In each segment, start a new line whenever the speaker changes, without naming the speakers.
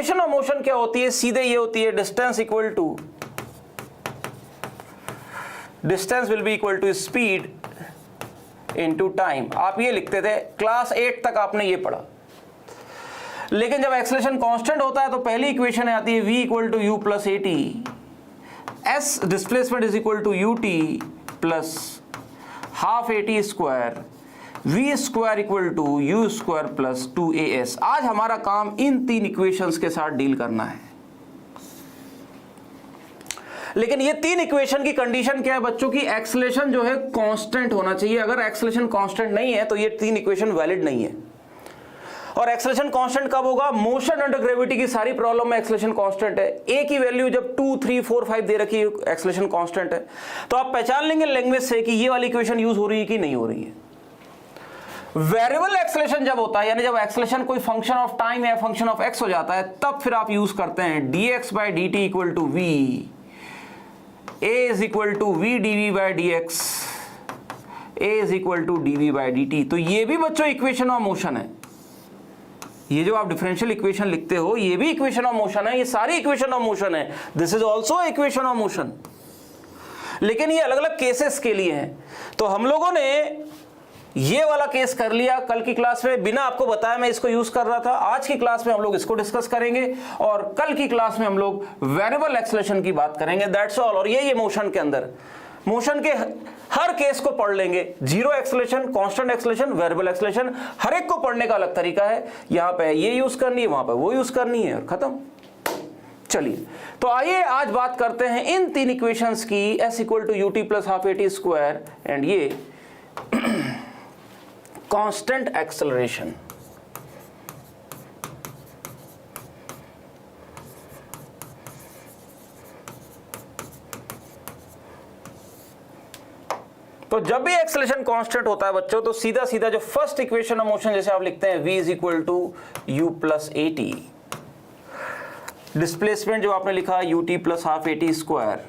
Equation of motion क्या होती है, सीधे ये होती है distance equal to, distance will be equal to speed into time. आप ये लिखते थे, क्लास 8 तक आपने ये पढ़ा। लेकिन जब एक्सेलरेशन कांस्टेंट होता है तो पहली इक्वेशन आती है v equal to u plus a t, s displacement is equal to u t plus half a t square, v square equal to u square plus 2as। आज हमारा काम इन तीन इक्वेशंस के साथ डील करना है। लेकिन ये तीन इक्वेशन की कंडीशन क्या है बच्चों की, एक्सेलरेशन जो है कांस्टेंट होना चाहिए। अगर एक्सेलरेशन कांस्टेंट नहीं है तो ये तीन इक्वेशन वैलिड नहीं है। और एक्सेलरेशन कांस्टेंट कब होगा, मोशन अंडर ग्रेविटी की सारी प्रॉब्लम में एक्सेलरेशन कांस्टेंट है। ए की वैल्यू जब 2, 3, 4, 5 दे रखी है, एक्सेलरेशन कांस्टेंट है। तो आप पहचान लेंगे लैंग्वेज से कि ये वाली इक्वेशन यूज हो रही है कि नहीं हो रही है। वेरिएबल एक्सेलरेशन जब होता है, यानी जब एक्सेलरेशन कोई फंक्शन ऑफ टाइम या फंक्शन ऑफ एक्स हो जाता है, तब फिर आप यूज करते हैं dx by d t equal to v, a is equal to v d v by d x, a is equal to d v by d t. तो ये भी बच्चों इक्वेशन ऑफ मोशन है। ये जो आप डिफरेंशियल इक्वेशन लिखते हो ये भी इक्वेशन ऑफ मोशन है, ये सारी इक्वेशन ऑफ मोशन है। This is also equation of motion. लेकिन ये अलग अलग केसेस के लिए हैं। तो हम लोगों ने ये वाला केस कर लिया कल की क्लास में, बिना आपको बताया मैं इसको यूज कर रहा था। आज की क्लास में हम लोग इसको डिस्कस करेंगे और कल की क्लास में हम लोग वेरिएबल एक्सेलरेशन की बात करेंगे। That's all. और ये मोशन के अंदर मोशन के हर केस को पढ़ लेंगे। Zero acceleration, constant acceleration, variable acceleration, हर एक को पढ़ने का अलग तरीका है। यहां पे ये यूज करनी है, वहां पे वो यूज करनी है और खत्म। चलिए तो आइए आज बात करते हैं इन तीन इक्वेशंस की, s equal to u t plus half a t square and ये कांस्टेंट एक्सेलरेशन। तो जब भी एक्सेलरेशन कांस्टेंट होता है बच्चों, तो सीधा सीधा जो फर्स्ट इक्वेशन ऑफ मोशन जैसे आप लिखते हैं v is equal to u plus a t, displacement जो आपने लिखा u t plus half a t square,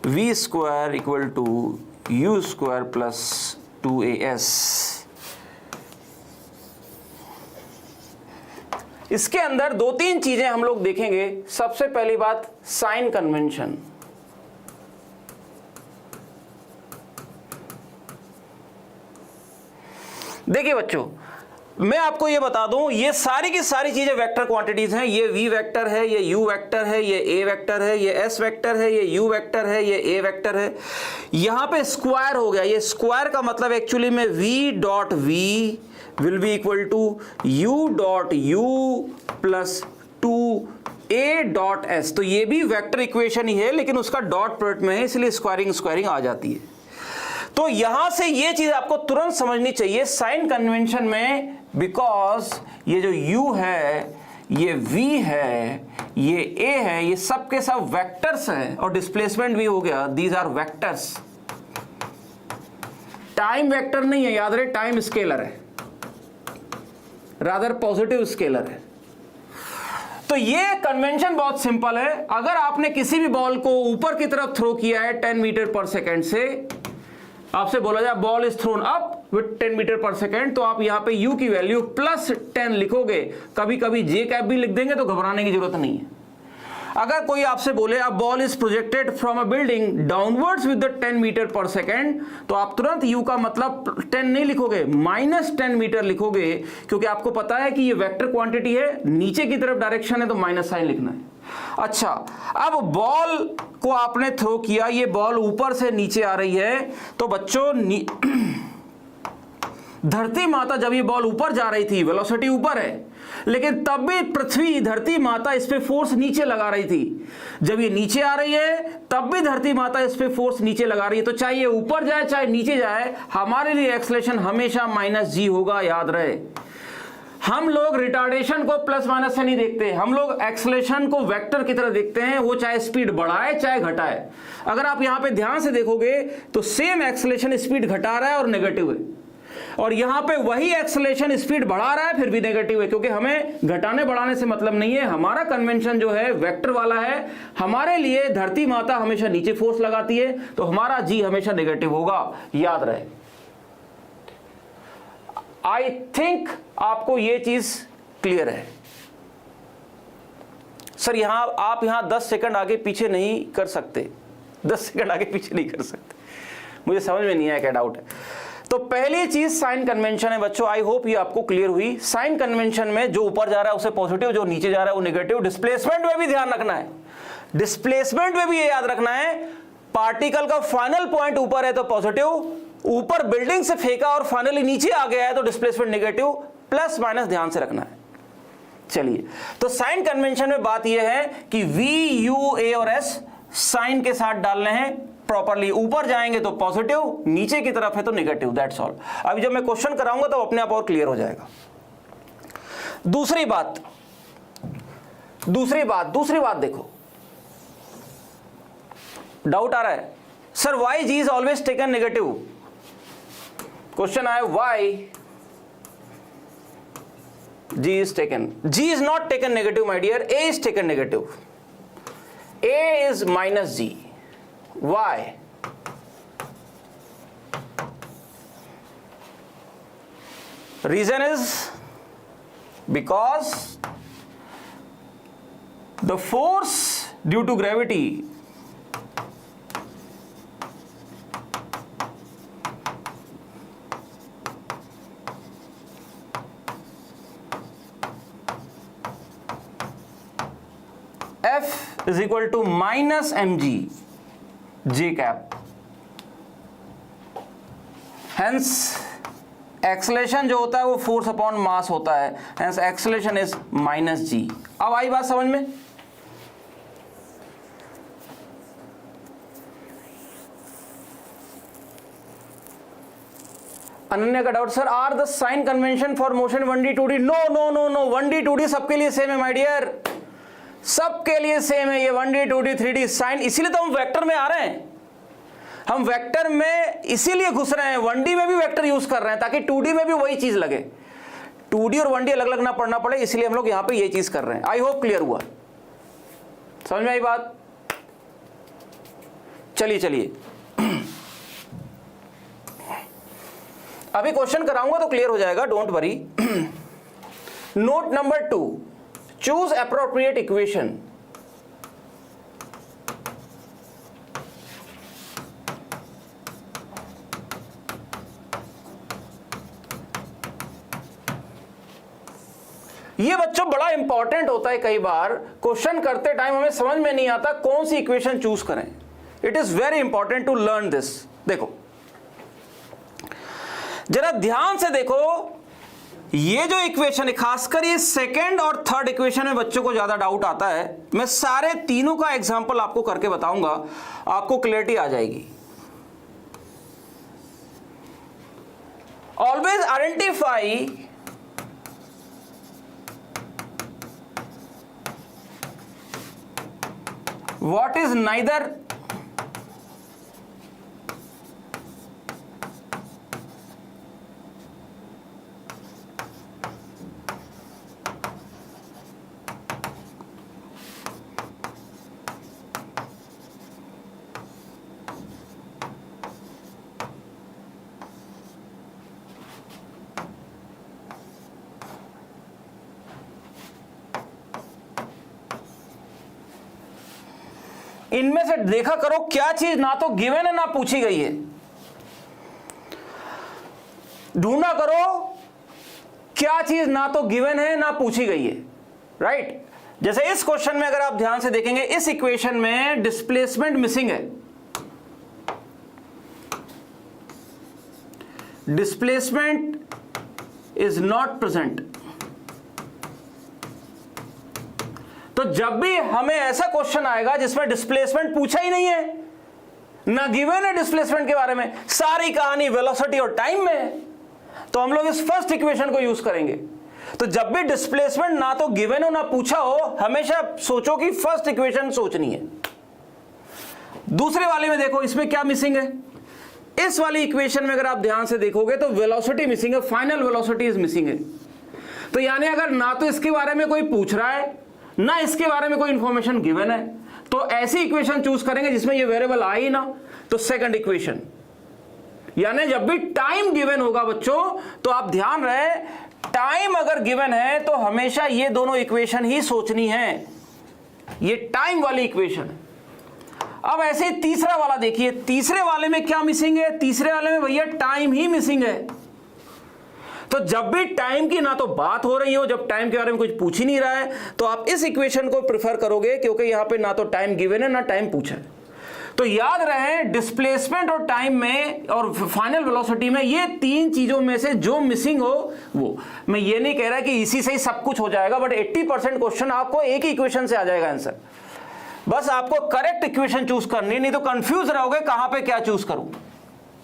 v square equal to u square plus 2as। इसके अंदर दो तीन चीजें हम लोग देखेंगे। सबसे पहली बात साइन कन्वेंशन। देखिए बच्चों, मैं आपको ये बता दूं, ये सारी की सारी चीजें वेक्टर क्वांटिटीज हैं। ये v वेक्टर है, ये u वेक्टर है, ये a वेक्टर है, ये s वेक्टर है, ये u वेक्टर है, ये a वेक्टर है। यहां पे स्क्वायर हो गया। ये स्क्वायर का मतलब एक्चुअली में v dot v will be equal to u dot u plus 2a dot s। तो ये भी वेक्टर इक्वेशन ही है, लेकिन उसका डॉट प्रोडक्ट में है, इसलिए स्क्वायरिंग आ जाती है। तो यहां से ये चीज आपको तुरंत समझनी चाहिए साइन कन्वेंशन में, बिकॉज ये जो u है, ये v है, ये a है, ये सब के सब वेक्टर्स हैं। और डिस्प्लेसमेंट भी हो गया, these are vectors. Time vector नहीं है, याद रहे, टाइम स्केलर है, रादर पॉजिटिव स्केलर है। तो ये कन्वेंशन बहुत सिंपल है। अगर आपने किसी भी बॉल को ऊपर की तरफ थ्रो किया है 10 मीटर पर सेकेंड से, आपसे बोला जाए ball is thrown up with 10 metre per second, तो आप यहां पे u की वैल्यू प्लस 10 लिखोगे। कभी कभी j कैप भी लिख देंगे तो घबराने की जरूरत नहीं है। अगर कोई आपसे बोले अब ball is projected from a building downwards with the 10 metre per second, तो आप तुरंत u का मतलब 10 नहीं लिखोगे, -10 मीटर लिखोगे, क्योंकि आपको पता है कि ये वेक्टर क्वांटिटी है, नीचे की तरफ डायरेक्शन है तो माइनस साइन लिखना है। अच्छा, अब बॉल को आपने थ्रो किया, ये बॉल ऊपर से नीचे आ रही है। तो बच्चों धरती माता जब ये बॉल ऊपर जा रही थी, वेलोसिटी ऊपर है, लेकिन तब भी पृथ्वी धरती माता इस पे फोर्स नीचे लगा रही थी। जब ये नीचे आ रही है तब भी धरती माता इस पे फोर्स नीचे लगा रही है। तो चाहे ये ऊपर जाए चाहे नीचे जाए, हमारे लिए एक्सेलरेशन हमेशा -g होगा, याद रहे। हम लोग रिटार्डेशन को प्लस माइनस से नहीं देखते, हम लोग एक्सेलरेशन को वेक्टर की तरह देखते हैं, वो चाहे स्पीड बढ़ाए चाहे घटाए। अगर आप यहां पे ध्यान से देखोगे तो सेम एक्सेलरेशन स्पीड घटा रहा है और नेगेटिव है, और यहां पे वही एक्सेलरेशन स्पीड बढ़ा रहा है फिर भी नेगेटिव है, क्योंकि हमें घटाने बढ़ाने से मतलब नहीं है। हमारा कन्वेंशन जो है वेक्टर वाला है। हमारे लिए धरती माता हमेशा नीचे फोर्स लगाती है, तो हमारा जी हमेशा नेगेटिव होगा, याद रहे। आई थिंक आपको ये चीज क्लियर है? सर यहां आप यहां 10 सेकंड आगे पीछे नहीं कर सकते, 10 सेकंड आगे पीछे नहीं कर सकते, मुझे समझ में नहीं आया क्या डाउट है। तो पहली चीज साइन कन्वेंशन है बच्चों, आई होप ये आपको क्लियर हुई। साइन कन्वेंशन में जो ऊपर जा रहा है उसे पॉजिटिव, जो नीचे जा रहा है वो नेगेटिव। डिस्प्लेसमेंट में भी ध्यान रखना है, डिस्प्लेसमेंट में भी ये याद रखना है, पार्टिकल का फाइनल पॉइंट ऊपर है तो पॉजिटिव, ऊपर बिल्डिंग से फेंका और फाइनली नीचे आ गया है तो डिस्प्लेसमेंट नेगेटिव, प्लस माइनस ध्यान से रखना है। चलिए, तो साइन कन्वेंशन में बात यह है कि वी, यू, ए और एस साइन के साथ डालने हैं प्रॉपरली, ऊपर जाएंगे तो पॉजिटिव, नीचे की तरफ है तो नेगेटिव, दैट्स ऑल। अभी जब मैं क्वेश्चन कराऊंगा तो अपने आप और क्लियर हो जाएगा। दूसरी बात देखो, डाउट आ रहा है sir why G is always taken negative, question आया why G is taken. G is not taken negative, my dear. A is taken negative. A is minus G. Why? Reason is because the force due to gravity F is equal to minus mg j cap. Hence acceleration जो होता है वो force upon mass होता है, hence acceleration is minus g। अब आई बात समझ में? अनन्या का doubt, sir are the sign convention for motion 1D 2D? No no no no, 1D 2D सबके लिए सेम है माय डियर, सबके लिए सेम है ये 1D 2D 3D साइन। इसीलिए तो हम वेक्टर में आ रहे हैं, हम वेक्टर में इसीलिए घुस रहे हैं, 1D में भी वेक्टर यूज कर रहे हैं ताकि 2D में भी वही चीज लगे, 2D और 1D अलग अलग ना पढ़ना पड़े, इसलिए हम लोग यहां पे ये चीज कर रहे हैं। आई होप क्लियर हुआ, समझ में आई बात? चलिए अभी क्वेश्चन कराऊंगा तो क्लियर हो जाएगा, don't worry. Note number 2, choose appropriate equation. ये बच्चों बड़ा इंपॉर्टेंट होता है, कई बार क्वेश्चन करते टाइम हमें समझ में नहीं आता कौन सी इक्वेशन चूज करें। It is very important to learn this. देखो जरा ध्यान से देखो, ये जो इक्वेशन है, खासकर ये सेकंड और थर्ड इक्वेशन में बच्चों को ज्यादा डाउट आता है। मैं सारे तीनों का एग्जांपल आपको करके बताऊंगा, आपको क्लैरिटी आ जाएगी। Always identify what is neither इनमें से देखा करो क्या चीज ना तो गिवन है ना पूछी गई है। ढूंढा करो क्या चीज ना तो गिवन है ना पूछी गई है, राइट? जैसे इस क्वेश्चन में अगर आप ध्यान से देखेंगे, इस इक्वेशन में डिस्प्लेसमेंट मिसिंग है, डिस्प्लेसमेंट इज नॉट प्रेजेंट। तो जब भी हमें ऐसा क्वेश्चन आएगा जिसमें डिस्प्लेसमेंट पूछा ही नहीं है, ना गिवन है डिस्प्लेसमेंट के बारे में, सारी कहानी वेलोसिटी और टाइम में है, तो हम लोग इस फर्स्ट इक्वेशन को यूज करेंगे। तो जब भी डिस्प्लेसमेंट ना तो गिवन हो ना पूछा हो, हमेशा सोचो कि फर्स्ट इक्वेशन सोचनी है। दूसरे वाले में देखो, इसमें क्या मिसिंग है? इस वाली इक्वेशन में अगर आप ध्यान से देखोगे तो वेलोसिटी मिसिंग है, फाइनल वेलोसिटी इज मिसिंग है। तो यानी अगर ना तो इसके बारे में कोई पूछ रहा है ना इसके बारे में कोई इंफॉर्मेशन गिवन है, तो ऐसी इक्वेशन चूज करेंगे जिसमें ये वेरिएबल आ ही ना। तो सेकंड इक्वेशन, यानी जब भी टाइम गिवन होगा बच्चों, तो आप ध्यान रहे टाइम अगर गिवन है तो हमेशा ये दोनों इक्वेशन ही सोचनी है, ये टाइम वाली इक्वेशन है। अब ऐसे ही तीसरा वाला देखिए, तीसरे वाले में क्या मिसिंग है? तीसरे वाले में भैया टाइम ही मिसिंग है। तो जब भी टाइम की ना तो बात हो रही हो, जब टाइम के बारे में कुछ पूछ ही नहीं रहा है, तो आप इस इक्वेशन को प्रेफर करोगे, क्योंकि यहां पे ना तो टाइम गिवन है ना टाइम पूछा है। तो याद रहे डिस्प्लेसमेंट और टाइम में और फाइनल वेलोसिटी में ये तीन चीजों में से जो मिसिंग हो वो, मैं ये नहीं कह रहा कि इसी से ही सब कुछ हो जाएगा, बट 80% क्वेश्चन आपको एक ही इक्वेशन से आ जाएगा आंसर। बस आपको करेक्ट इक्वेशन चूज करनी, नहीं तो कंफ्यूज रहोगे कहां पे क्या चूज करूं।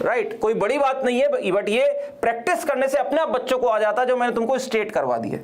राइट, कोई बड़ी बात नहीं है, बट ये प्रैक्टिस करने से अपने आप बच्चों को आ जाता है, जो मैंने तुमको स्टेट करवा दिया।